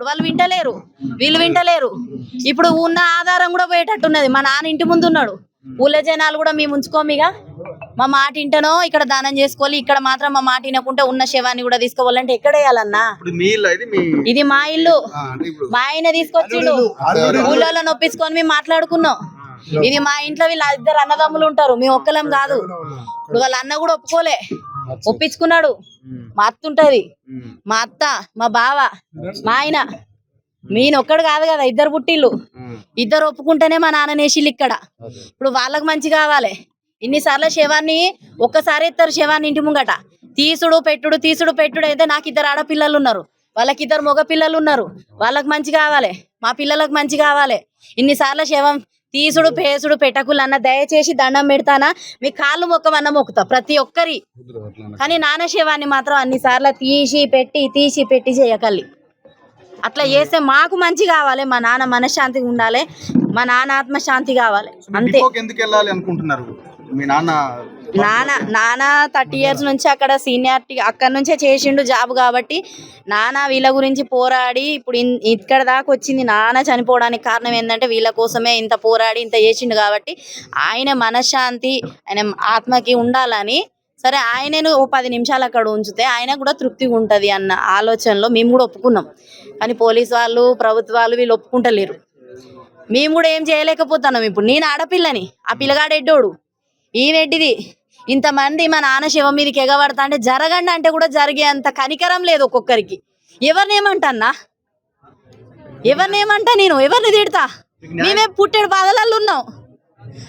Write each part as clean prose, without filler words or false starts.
ఇప్పుడు వాళ్ళు వింటలేరు, వీళ్ళు వింటలేరు. ఇప్పుడు ఉన్న ఆధారం కూడా పోయేటట్టున్నది. మా నాన్న ఇంటి ముందు ఉన్నాడు, ఊళ్ళో జనాలు కూడా మేము ఉంచుకోమిగా. మా మాట ఇంటనో ఇక్కడ దానం చేసుకోవాలి, ఇక్కడ మాత్రం మా మాట వినకుంటే ఉన్న శవాన్ని కూడా తీసుకోవాలంటే ఎక్కడ వేయాలన్నా? ఇది మా ఇల్లు, మా ఆయన తీసుకొచ్చిండు, ఊళ్ళో నొప్పించుకొని మేము మాట్లాడుకున్నాం. ఇది మా ఇంట్లో వీళ్ళ ఇద్దరు అన్నదమ్ములు ఉంటారు, మేము ఒక్కలం కాదు. ఇప్పుడు వాళ్ళ అన్న కూడా ఒప్పించుకున్నాడు. మా అత్త ఉంటది, మా అత్త, మా బావ, మా ఆయన, మీన ఒక్కడు కాదు కదా, ఇద్దరు పుట్టిళ్ళు. ఇద్దరు ఒప్పుకుంటేనే మా నాన్న నేసిళ్ళు ఇక్కడ. ఇప్పుడు వాళ్ళకి మంచి కావాలి. ఇన్నిసార్లు శవాన్ని ఒక్కసారి ఎత్తారు, శవాన్ని ఇంటి ముంగట తీసుడు పెట్టుడు అయితే నాకు ఇద్దరు ఆడపిల్లలు ఉన్నారు, వాళ్ళకి ఇద్దరు మగ పిల్లలు ఉన్నారు. వాళ్ళకి మంచి కావాలి, మా పిల్లలకు మంచి కావాలి. ఇన్నిసార్లు శవం తీసుడు పేసుడు పెట్టకులన్న దయచేసి దండం పెడతానా, మీ కాళ్ళు మొక్కమన్నా మొక్కుతా ప్రతి ఒక్కరి. కానీ నాన్న శవాన్ని మాత్రం అన్నిసార్లు తీసి పెట్టి చేయకల్లి. అట్లా చేస్తే మాకు మంచి కావాలి, మా నాన్న మనశ్శాంతిగా ఉండాలి, మా నాన్న ఆత్మశాంతి కావాలి అంతే. నాన్న 30 years నుంచి అక్కడ సీనియారిటీ అక్కడ నుంచే చేసిండు జాబ్ కాబట్టి నాన్న వీళ్ళ గురించి పోరాడి ఇప్పుడు ఇక్కడ దాకా వచ్చింది. నాన్న చనిపోవడానికి కారణం ఏంటంటే వీళ్ళ కోసమే ఇంత పోరాడి ఇంత చేసిండు కాబట్టి ఆయన మనశ్శాంతి ఆయన ఆత్మకి ఉండాలని సరే ఆయనను ఓ 10 నిమిషాలు అక్కడ ఉంచితే ఆయన కూడా తృప్తిగా ఉంటుంది అన్న ఆలోచనలో మేము కూడా ఒప్పుకున్నాం. కానీ పోలీస్ వాళ్ళు ప్రభుత్వాలు వీళ్ళు ఒప్పుకుంటలేరు. మేము కూడా ఏం చేయలేకపోతున్నాం. ఇప్పుడు నేను ఆడపిల్లని, ఆ పిల్లగాడు ఎడ్డోడు, ఈయనెడ్డిది. ఇంతమంది మా నాన్న శవం మీదకి ఎగబడతా అంటే జరగండి అంటే కూడా జరిగే అంత కనికరం లేదు ఒక్కొక్కరికి. ఎవరినేమంటా నేను, ఎవరిని తిడతా? మేమే పుట్టేడు బాధలలో ఉన్నాం.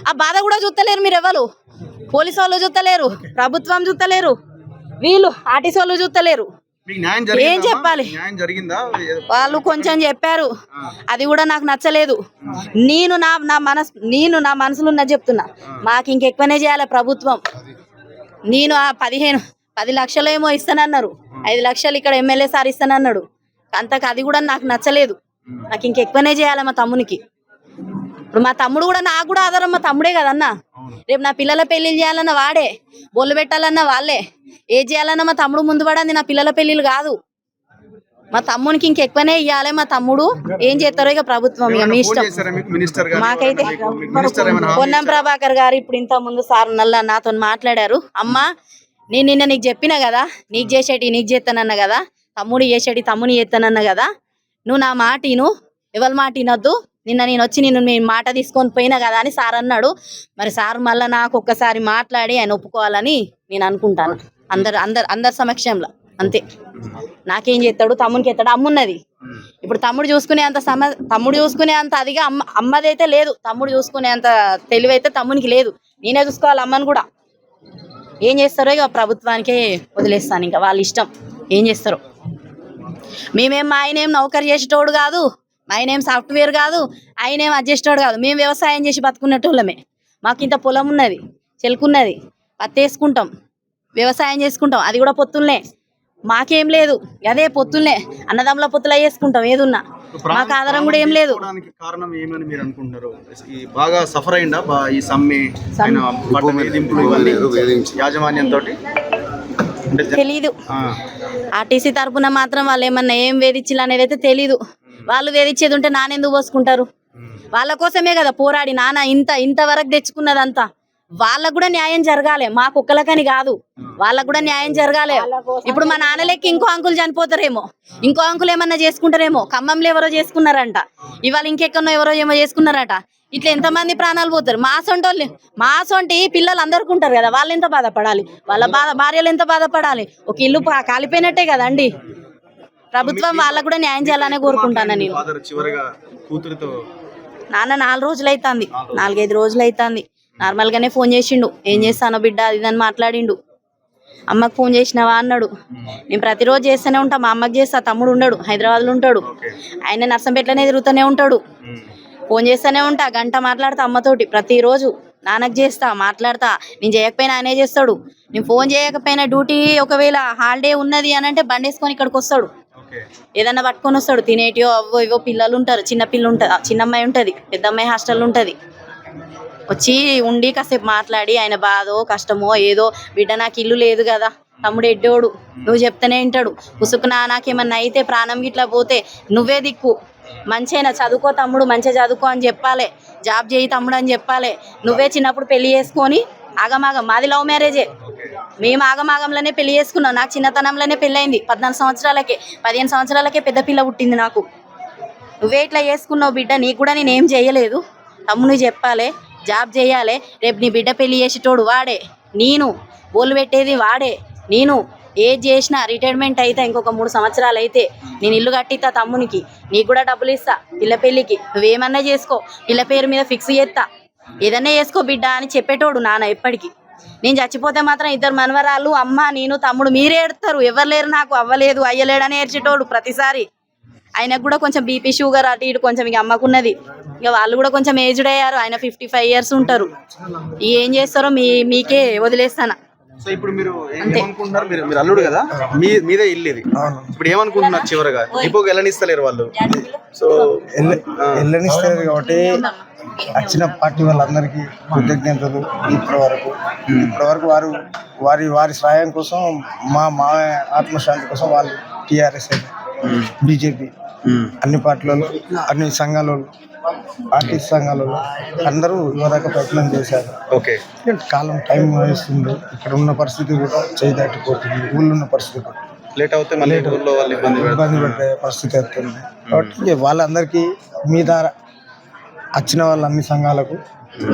ఆ బాధ కూడా చూస్తలేరు మీరు ఎవరు. పోలీసు వాళ్ళు చూస్తలేరు, ప్రభుత్వం చూస్తలేరు, వీళ్ళు ఆర్టీసీ వాళ్ళు చూస్తలేరు. ఏం చెప్పాలి? వాళ్ళు కొంచెం చెప్పారు, అది కూడా నాకు నచ్చలేదు. నేను నా మనసులో ఉన్నది చెప్తున్నా. మాకు ఇంకెక్కువనే చేయాలి ప్రభుత్వం. నేను ఆ 10 లక్షలు ఏమో ఇస్తానన్నారు, 5 లక్షలు ఇక్కడ ఎమ్మెల్యే సార్ ఇస్తానన్నాడు. అంతకు అది కూడా నాకు నచ్చలేదు. నాకు ఇంకెక్కువనే చేయాలి మా తమ్మునికి. ఇప్పుడు మా తమ్ముడు కూడా నాకు కూడా ఆధారం మా తమ్ముడే కదన్నా. రేపు నా పిల్లల పెళ్లిళ్ళు చేయాలన్నా వాడే, బొల్లు పెట్టాలన్నా వాళ్ళే, ఏది చేయాలన్నా మా తమ్ముడు ముందు పడంది, నా పిల్లల పెళ్లిళ్ళు కాదు. మా తమ్మునికి ఇంకెక్కువనే ఇవ్వాలి. మా తమ్ముడు ఏం చేస్తారో ఇక ప్రభుత్వం, ఇక మీ ఇష్టం. మాకైతే పొన్నం ప్రభాకర్ గారు ఇప్పుడు ఇంత ముందు సార్ నాతో మాట్లాడారు. అమ్మా నేను నిన్న నీకు చెప్పినా కదా, నీకు చేసేటి నీకు చేస్తానన్నా కదా, తమ్ముడు చేసేటి తమ్ముని చేస్తానన్నా కదా, నువ్వు నా మాట విను, ఎవరి మాట వినొద్దు. నిన్న నేను వచ్చి నేను మాట తీసుకొని పోయినా కదా అని సార్ అన్నాడు. మరి సార్ మళ్ళీ నాకు ఒక్కసారి మాట్లాడి ఆయన ఒప్పుకోవాలని నేను అనుకుంటాను, అందరి సమక్షంలో అంతే. నాకేం చేస్తాడు, తమ్మునికి ఎత్తాడు. అమ్మున్నది ఇప్పుడు, తమ్ముడు చూసుకునే అంత అదిగా అమ్మదైతే లేదు. తమ్ముడు చూసుకునే అంత తెలివైతే తమ్మునికి లేదు. నేనే చూసుకోవాలి అమ్మని కూడా. ఏం చేస్తారో ఇక ప్రభుత్వానికే వదిలేస్తాను, ఇంకా వాళ్ళ ఇష్టం ఏం చేస్తారో. మేమేం మా ఆయన ఏం నౌకరు చేసేటోడు కాదు, ఆయన ఏం సాఫ్ట్వేర్ కాదు, ఆయన ఏం అడ్జస్టోడు కాదు. మేము వ్యవసాయం చేసి బతుకున్నట్టోళ్ళమే. మాకు ఇంత పొలం ఉన్నది, చెలుకున్నది, పత్తి వేసుకుంటాం, వ్యవసాయం చేసుకుంటాం, అది కూడా పొత్తులనే. మాకేం లేదు, అదే పొత్తులనే అన్నదమ్ముల పొత్తులు వేసుకుంటాం ఏదున్నా. మాకు ఆధారం కూడా ఏం లేదు. తెలీదు. ఆర్టీసీ తరపున మాత్రం వాళ్ళు ఏమన్నా ఏం వేధించాలి అనేది అయితే తెలీదు. వాళ్ళు వేధించేది ఉంటే నానెందుకు పోసుకుంటారు? వాళ్ళ కోసమే కదా పోరాడి నాన్న ఇంతవరకు తెచ్చుకున్నదంతా. వాళ్ళకు కూడా న్యాయం జరగాలి, మాకు ఒక్కలకని కాదు, వాళ్ళకు కూడా న్యాయం జరగాలి. ఇప్పుడు మా నాన్నలకి ఇంకో అంకులు చనిపోతారేమో, ఇంకో అంకులు ఏమన్నా చేసుకుంటారేమో. ఖమ్మంలో ఎవరో చేసుకున్నారంట, ఇవాళ ఇంకెక్కడో ఎవరో ఏమో చేసుకున్నారట. ఇట్లా ఎంతమంది ప్రాణాలు పోతారు? మా సొంటి పిల్లలు అందరికి ఉంటారు కదా, వాళ్ళు ఎంత బాధపడాలి, వాళ్ళ భార్యలు ఎంత బాధపడాలి. ఒక ఇల్లు కాలిపోయినట్టే కదండి. ప్రభుత్వం వాళ్ళకు కూడా న్యాయం చేయాలనే కోరుకుంటాను నేను. నాన్న 4 రోజులు అవుతుంది, 4-5 రోజులు అవుతుంది. నార్మల్ గానే ఫోన్ చేసిండు, ఏం చేస్తానో బిడ్డ అది అని మాట్లాడిండు. అమ్మకు ఫోన్ చేసినావా అన్నాడు. నేను ప్రతిరోజు చేస్తూనే ఉంటా, మా అమ్మకి చేస్తా. తమ్ముడు ఉండడు, హైదరాబాద్లో ఉంటాడు, ఆయన నర్సంపేటలోనే తిరుగుతూనే ఉంటాడు. ఫోన్ చేస్తూనే ఉంటా, గంట మాట్లాడతా అమ్మతోటి ప్రతిరోజు. నాన్నకు చేస్తా, మాట్లాడతా. నేను చేయకపోయినా ఆయనే చేస్తాడు. నేను ఫోన్ చేయకపోయినా డ్యూటీ ఒకవేళ హాలిడే ఉన్నది అని అంటే బండి వేసుకొని ఇక్కడికి వస్తాడు, ఏదన్నా పట్టుకొని వస్తాడు. తినేటియో అవో ఇవో పిల్లలు ఉంటారు, చిన్న అమ్మాయి ఉంటుంది, పెద్ద అమ్మాయి హాస్టల్లో ఉంటుంది. వచ్చి ఉండి కాసేపు మాట్లాడి ఆయన బాధో కష్టమో ఏదో, బిడ్డ నాకు ఇల్లు లేదు కదా, తమ్ముడు ఎడ్డోడు, నువ్వు చెప్తేనే వింటాడు. ఉసుకునా నాకేమన్నా అయితే ప్రాణం గిట్లా పోతే నువ్వే దిక్కు, మంచిగా చదువుకో తమ్ముడు, మంచిగా చదువుకో అని చెప్పాలి, జాబ్ చేయి తమ్ముడు అని చెప్పాలి. నువ్వే చిన్నప్పుడు పెళ్లి చేసుకొని ఆగమాగం, మాది లవ్ మ్యారేజే, మేము ఆగమాగంలోనే పెళ్లి చేసుకున్నాం. నాకు చిన్నతనంలోనే పెళ్ళి అయింది, 14 సంవత్సరాలకే 15 సంవత్సరాలకే పెద్ద పిల్ల పుట్టింది నాకు. నువ్వే ఇట్లా చేసుకున్నావు బిడ్డ, నీకు కూడా నేను ఏం చేయలేదు. తమ్ముని చెప్పాలి, జాబ్ చేయాలి. రేపు నీ బిడ్డ పెళ్లి చేసేటోడు వాడే, నేను బోలు పెట్టేది వాడే. నేను ఏది చేసినా రిటైర్మెంట్ అయితే ఇంకొక 3 సంవత్సరాలు అయితే నేను ఇల్లు కట్టిస్తా తమ్మునికి, నీకు కూడా డబ్బులు ఇస్తా పిల్ల పెళ్ళికి, నువ్వేమన్నా చేసుకో, పిల్ల పేరు మీద ఫిక్స్ చేస్తా, ఏదన్నా చేసుకో బిడ్డ అని చెప్పేటోడు నాన్న ఎప్పటికీ. నేను చచ్చిపోతే మాత్రం 2 మనవరాలు, అమ్మ, నేను, తమ్ముడు మీరే ఏడుతారు, ఎవరు లేరు నాకు, అవ్వలేదు అయ్యలేడని ఏడ్చేటోడు ప్రతిసారి. ఆయనకు కూడా కొంచెం బీపీ షుగర్ అటు ఇటు కొంచెం ఇక అమ్మకున్నది, ఇక వాళ్ళు కూడా కొంచెం ఏజ్డ్ అయ్యారు. ఆయన 55 years ఉంటారు. ఏం చేస్తారో మీకే వదిలేస్తాను. సో ఇప్పుడు మీరు ఏమనుకుంటున్నారు? మీరు అల్లుడు కదా, మీదే ఇల్లు ఇది. ఇప్పుడు ఏమనుకుంటున్నారు చివరగా? డిపోకి వెళ్ళనిస్తలేరు వాళ్ళు, సో వెళ్ళనిస్తారు కాబట్టి వచ్చిన పార్టీ వాళ్ళందరికీ కృతజ్ఞతలు. ఇప్పటి వరకు వారి సహాయం కోసం మా ఆత్మశాంతి కోసం వాళ్ళు టీఆర్ఎస్ బీజేపీ అన్ని పార్టీలలో, అన్ని సంఘాలలో, ఆర్టిస్ట్ సంఘాలలో అందరూ ఇవ్వదాకా ప్రయత్నం చేశారు. ఓకే, కాలం టైం వేస్తుంది, ఇక్కడ ఉన్న పరిస్థితి కూడా చేయి దాటిపోతుంది, ఊళ్ళో ఉన్న పరిస్థితి కూడా లేట్ అవుతే మళ్ళీ ఊళ్ళో వాళ్ళు ఇబ్బంది పడే పరిస్థితి వస్తుంది. కాబట్టి వాళ్ళందరికీ మీ ద్వారా వచ్చిన వాళ్ళ అన్ని సంఘాలకు,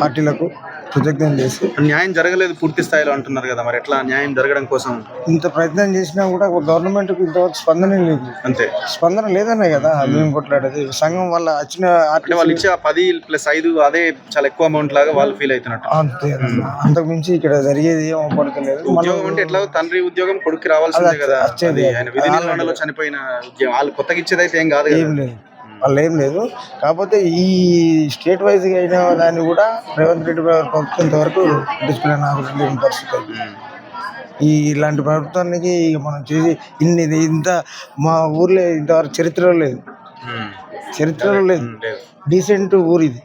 పార్టీలకు కృతజ్ఞతలు చేసి. న్యాయం జరగలేదు పూర్తి స్థాయిలో అంటున్నారు కదా, మరి ఎట్లా న్యాయం జరగడం కోసం ఇంత ప్రయత్నం చేసినా కూడా గవర్నమెంట్కి ఇంతవరకు స్పందన లేదు. అంతే, స్పందన లేదనే కదా మేము కొట్లాడేది. సంఘం వల్ల వచ్చిన అంటే వాళ్ళు ఇచ్చే 10+5 అదే చాలా ఎక్కువ అమౌంట్ లాగా వాళ్ళు ఫీల్ అవుతున్నట్టు. అంతే, అంతకు మించి ఇక్కడ జరిగేది ఏం అవపడతలేదు. ఉద్యోగం అంటే ఎట్లా తండ్రి ఉద్యోగం కొడుకు రావాల్సిందే కదా, ఆయన విధి నిర్వహణలో చనిపోయిన ఉద్యోగం వాళ్ళు కొత్తగా ఇచ్చేది అయితే ఏం కాదు, ఏం లేదు, వాళ్ళు ఏం లేదు. కాకపోతే ఈ స్టేట్ వైజ్గా అయిన దాన్ని కూడా రేవంత్ రెడ్డి ప్రభుత్వం ఇంతవరకు డిస్ప్లేన్ ఆపలేని పరిస్థితి. ఇలాంటి ప్రభుత్వానికి మనం చేసి ఇంత మా ఊర్లో ఇంతవరకు చరిత్రలో లేదు, డీసెంట్ ఊరు ఇది.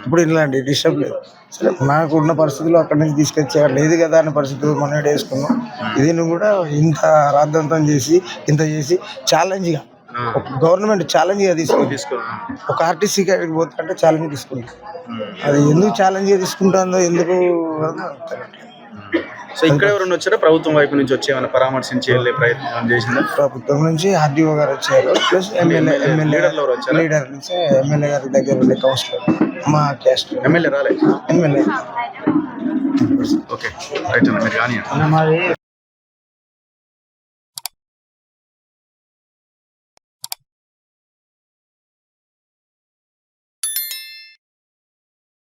ఇప్పుడు ఇలాంటి డిస్టర్బ్ లేదు. సరే, నాకు ఉన్న పరిస్థితుల్లో అక్కడి నుంచి తీసుకొచ్చే లేదు కదా అనే పరిస్థితులు మనం వేసుకున్నాం. దీన్ని కూడా ఇంత రాద్ధాంతం చేసి ఛాలెంజ్గా గవర్నమెంట్ ఛాలెంజ్గా తీసుకుంది. ఒక ఆర్టీసీ కాడికి పోతుంటే ఛాలెంజ్ తీసుకుంది. అది ఎందుకు ఛాలెంజ్గా తీసుకుంటుందో, ఎందుకు సో ఇక్కడ ఎవరైనా వచ్చారా ప్రభుత్వం వైపు నుంచి వచ్చి ఏమైనా పరామర్శించి వెళ్ళే ప్రయత్నం చేసిందా? ప్రభుత్వం నుంచి ఆర్డీఓ గారు వచ్చారు, ప్లస్ లీడర్ నుంచి ఎమ్మెల్యే గారి దగ్గర ఉండే కౌన్సిలర్ మా క్యాస్ట్. ఎమ్మెల్యే రాలేదు? ఎమ్మెల్యే ఓకే, రైట్ అన్న, మీరు కానీ